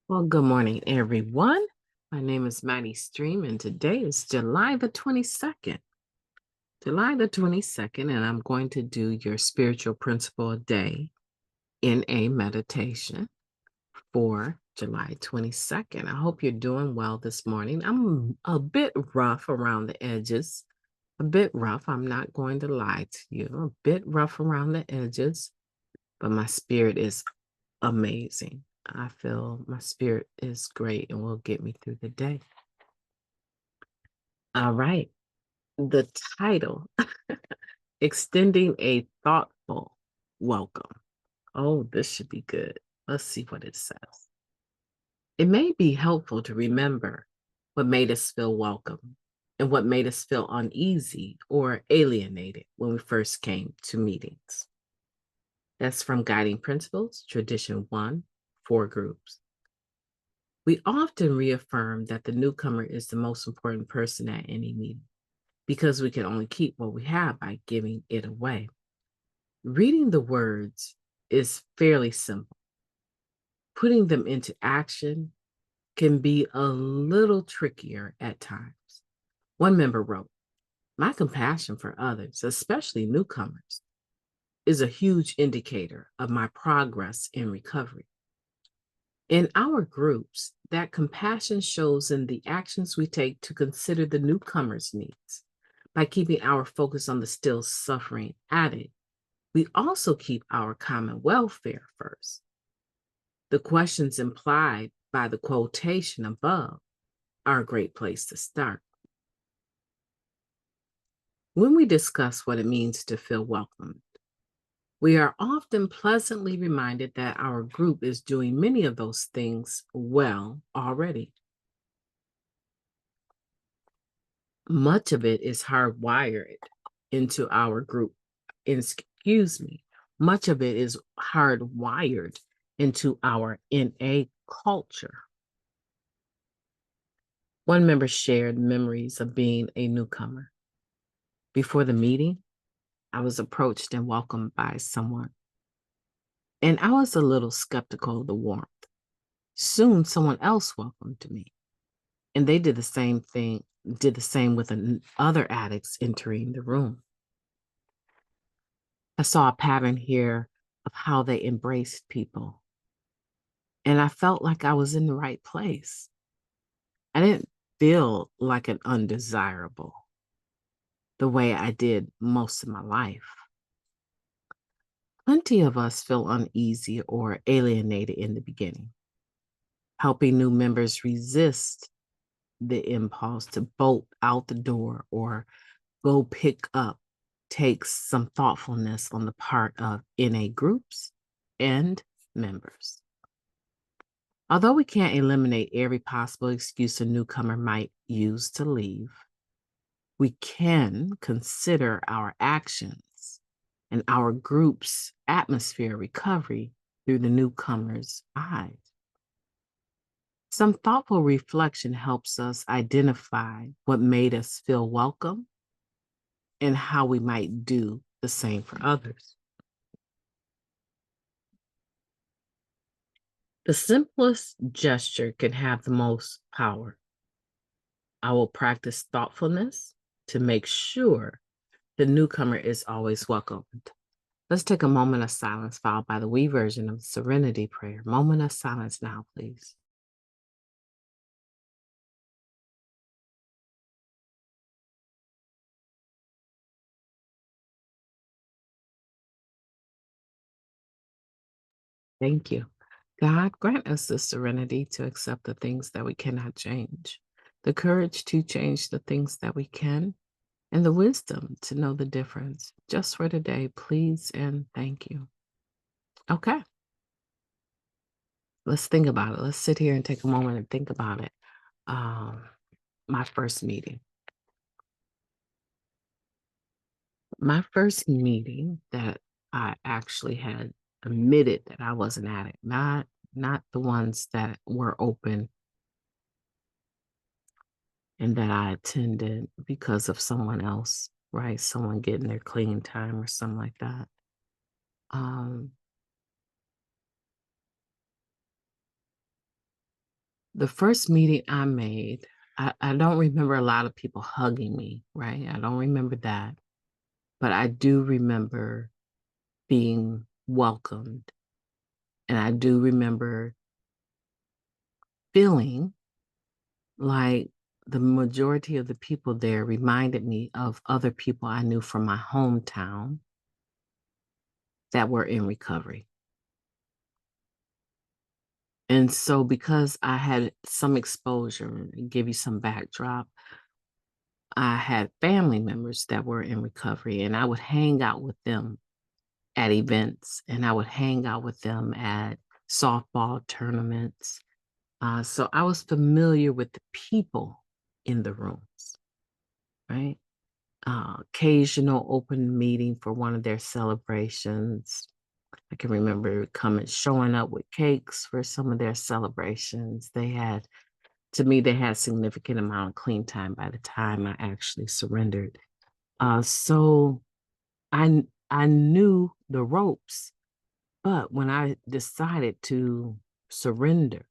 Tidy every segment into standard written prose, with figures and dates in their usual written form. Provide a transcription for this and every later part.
Well, good morning, everyone. My name is Maddie Stream, and today is July the 22nd. July the 22nd, and I'm going to do your spiritual principle a day in a meditation for July 22nd. I hope you're doing well this morning. I'm a bit rough around the edges, a bit rough. I'm not going to lie to you, a bit rough around the edges, but my spirit is amazing. I feel my spirit is great and will get me through the day. All right. The title, Extending a Thoughtful Welcome. Oh, this should be good. Let's see what it says. It may be helpful to remember what made us feel welcome and what made us feel uneasy or alienated when we first came to meetings. That's from Guiding Principles, Tradition 1, 4 groups. We often reaffirm that the newcomer is the most important person at any meeting because we can only keep what we have by giving it away. Reading the words is fairly simple. Putting them into action can be a little trickier at times. One member wrote, "My compassion for others, especially newcomers, is a huge indicator of my progress in recovery. In our groups, that compassion shows in the actions we take to consider the newcomer's needs. By keeping our focus on the still suffering addict, we also keep our common welfare first. The questions implied by the quotation above are a great place to start. When we discuss what it means to feel welcomed, we are often pleasantly reminded that our group is doing many of those things well already. Much of it is hardwired into our group. Excuse me. Much of it is hardwired into our innate culture. One member shared memories of being a newcomer. Before the meeting, I was approached and welcomed by someone, and I was a little skeptical of the warmth. Soon, someone else welcomed me, and they did the same with other addicts entering the room. I saw a pattern here of how they embraced people, and I felt like I was in the right place. I didn't feel like an undesirable the way I did most of my life. Plenty of us feel uneasy or alienated in the beginning. Helping new members resist the impulse to bolt out the door or go pick up takes some thoughtfulness on the part of NA groups and members. Although we can't eliminate every possible excuse a newcomer might use to leave, we can consider our actions and our group's atmosphere recovery through the newcomer's eyes. Some thoughtful reflection helps us identify what made us feel welcome and how we might do the same for others. The simplest gesture can have the most power. I will practice thoughtfulness to make sure the newcomer is always welcomed. Let's take a moment of silence, followed by the we version of the Serenity Prayer. Moment of silence now, please. Thank you. God, grant us the serenity to accept the things that we cannot change, the courage to change the things that we can, and the wisdom to know the difference. Just for today, please and thank you. Okay, let's think about it. Let's sit here and take a moment and think about it. Um, my first meeting. My first meeting that I actually had admitted that I was an addict, not the ones that were open and that I attended because of someone else, right? Someone getting their clean time or something like that. Um, The first meeting I made, I don't remember a lot of people hugging me, right? I don't remember that. But I do remember being welcomed. And I do remember feeling like the majority of the people there reminded me of other people I knew from my hometown that were in recovery. And so, because I had some exposure, and give you some backdrop, I had family members that were in recovery, and I would hang out with them at events, and I would hang out with them at softball tournaments. So I was familiar with the people in the rooms, right? Occasional open meeting for one of their celebrations. I can remember coming, showing up with cakes for some of their celebrations. They had, to me, they had significant amount of clean time by the time I actually surrendered. So I knew the ropes, but when I decided to surrender,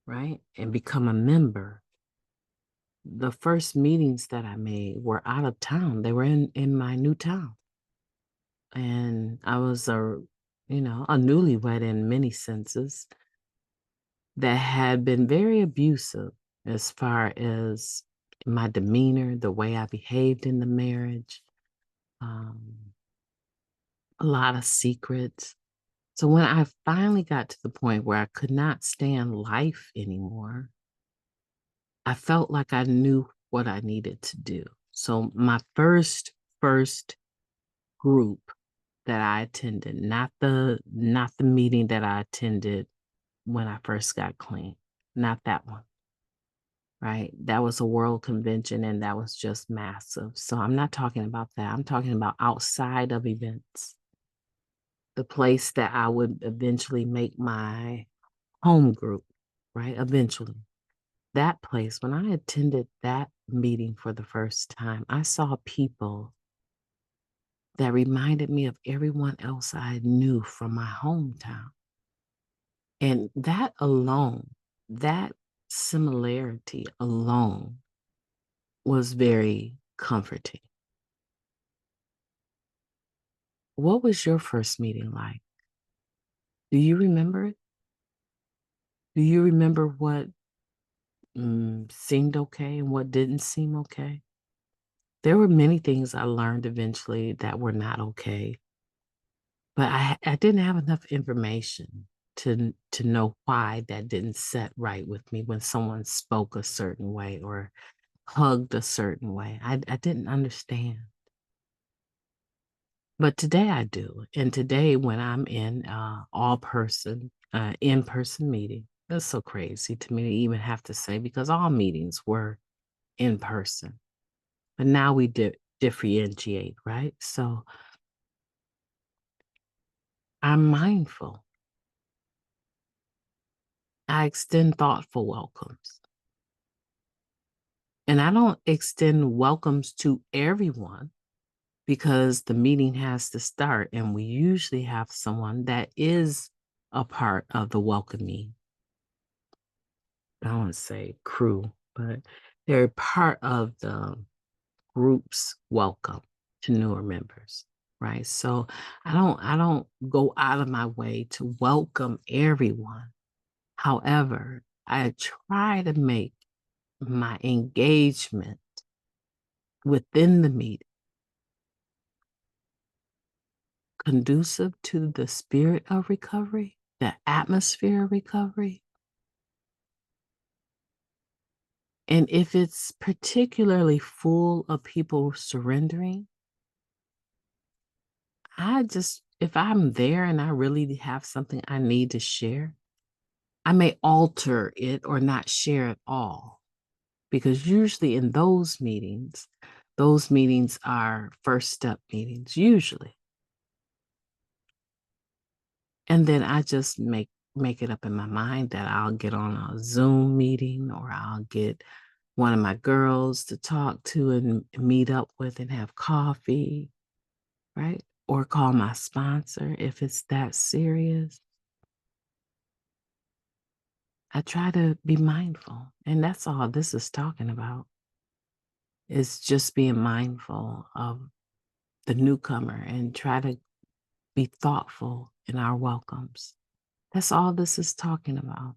right, and become a member, the first meetings that I made were out of town. They were in my new town. And I was a newlywed in many senses that had been very abusive as far as my demeanor, the way I behaved in the marriage, um, a lot of secrets. So when I finally got to the point where I could not stand life anymore, I felt like I knew what I needed to do. So my first group that I attended, not the meeting that I attended when I first got clean, not that one, right? That was a world convention and that was just massive. So I'm not talking about that. I'm talking about outside of events, the place that I would eventually make my home group, right? Eventually. That place, when I attended that meeting for the first time, I saw people that reminded me of everyone else I knew from my hometown. And that alone, that similarity alone was very comforting. What was your first meeting like? Do you remember it? Do you remember what seemed okay and what didn't seem okay? There were many things I learned eventually that were not okay, but I didn't have enough information to know why that didn't set right with me when someone spoke a certain way or hugged a certain way. I didn't understand. But today I do. And today when I'm in in-person meeting, that's so crazy to me to even have to say because all meetings were in person. But now we differentiate, right? So I'm mindful. I extend thoughtful welcomes. And I don't extend welcomes to everyone because the meeting has to start. And we usually have someone that is a part of the welcoming. I don't want to say crew, but they're part of the group's welcome to newer members, right? So I don't go out of my way to welcome everyone. However, I try to make my engagement within the meeting conducive to the spirit of recovery, the atmosphere of recovery. And if it's particularly full of people surrendering, if I'm there and I really have something I need to share, I may alter it or not share at all. Because usually in those meetings are first step meetings, usually. And then I just make it up in my mind that I'll get on a Zoom meeting or I'll get one of my girls to talk to and meet up with and have coffee, right? Or call my sponsor if it's that serious. I try to be mindful. And that's all this is talking about, is just being mindful of the newcomer and try to be thoughtful in our welcomes. That's all this is talking about.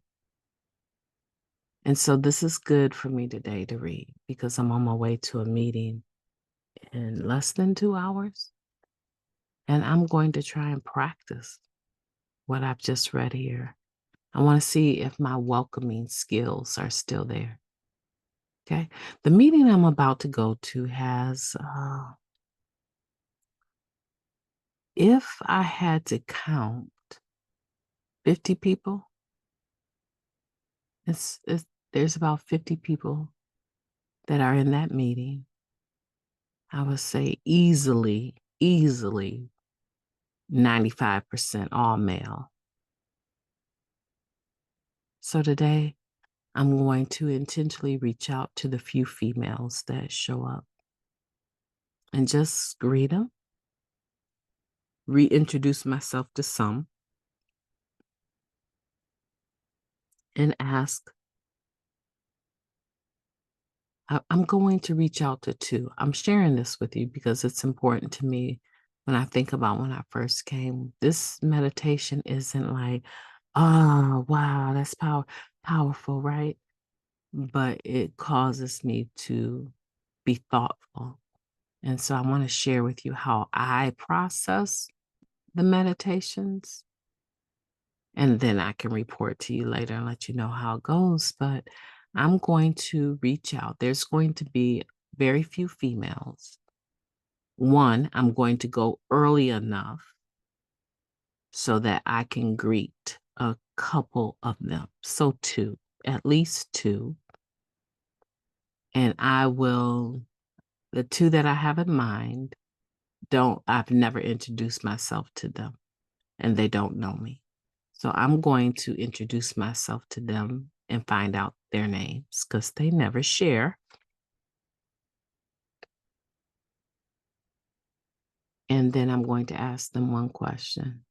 And so this is good for me today to read because I'm on my way to a meeting in less than 2 hours. And I'm going to try and practice what I've just read here. I want to see if my welcoming skills are still there. Okay. The meeting I'm about to go to has, if I had to count 50 people, it's there's about 50 people that are in that meeting. I would say easily 95% all male. So today I'm going to intentionally reach out to the few females that show up and just greet them, reintroduce myself to some, and ask. I'm going to reach out to two. I'm sharing this with you because it's important to me when I think about when I first came. This meditation isn't like, oh, wow, that's powerful, right? But it causes me to be thoughtful. And so I want to share with you how I process the meditations. And then I can report to you later and let you know how it goes. But I'm going to reach out. There's going to be very few females. One, I'm going to go early enough so that I can greet a couple of them. So two, at least two. And the two that I have in mind, I've never introduced myself to them and they don't know me. So I'm going to introduce myself to them and find out their names because they never share. And then I'm going to ask them one question.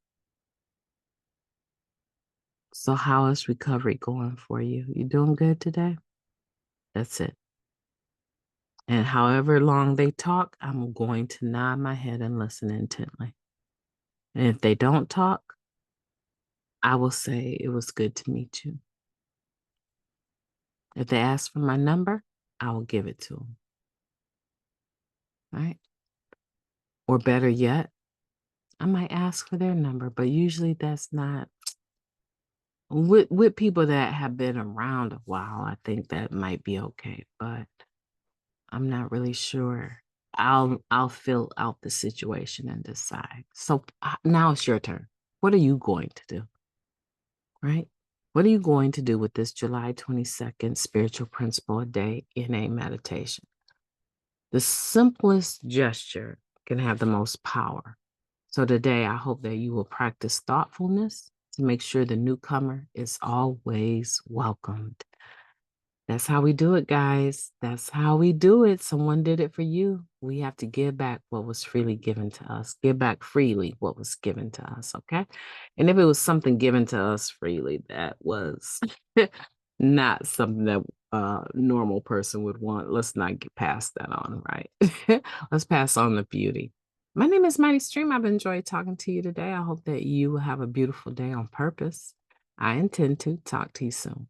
So how is recovery going for you? You doing good today? That's it. And however long they talk, I'm going to nod my head and listen intently. And if they don't talk, I will say it was good to meet you. If they ask for my number, I will give it to them. Right? Or better yet, I might ask for their number, but usually that's not with people that have been around a while. I think that might be okay, but I'm not really sure. I'll fill out the situation and decide. So now it's your turn. What are you going to do? Right? What are you going to do with this July 22nd spiritual principle a day in a meditation? The simplest gesture can have the most power. So today, I hope that you will practice thoughtfulness to make sure the newcomer is always welcomed. That's how we do it, guys. That's how we do it. Someone did it for you. We have to give back what was freely given to us. Give back freely what was given to us, okay? And if it was something given to us freely that was not something that a normal person would want, let's not get past that on, right? Let's pass on the beauty. My name is Mighty Stream. I've enjoyed talking to you today. I hope that you will have a beautiful day on purpose. I intend to talk to you soon.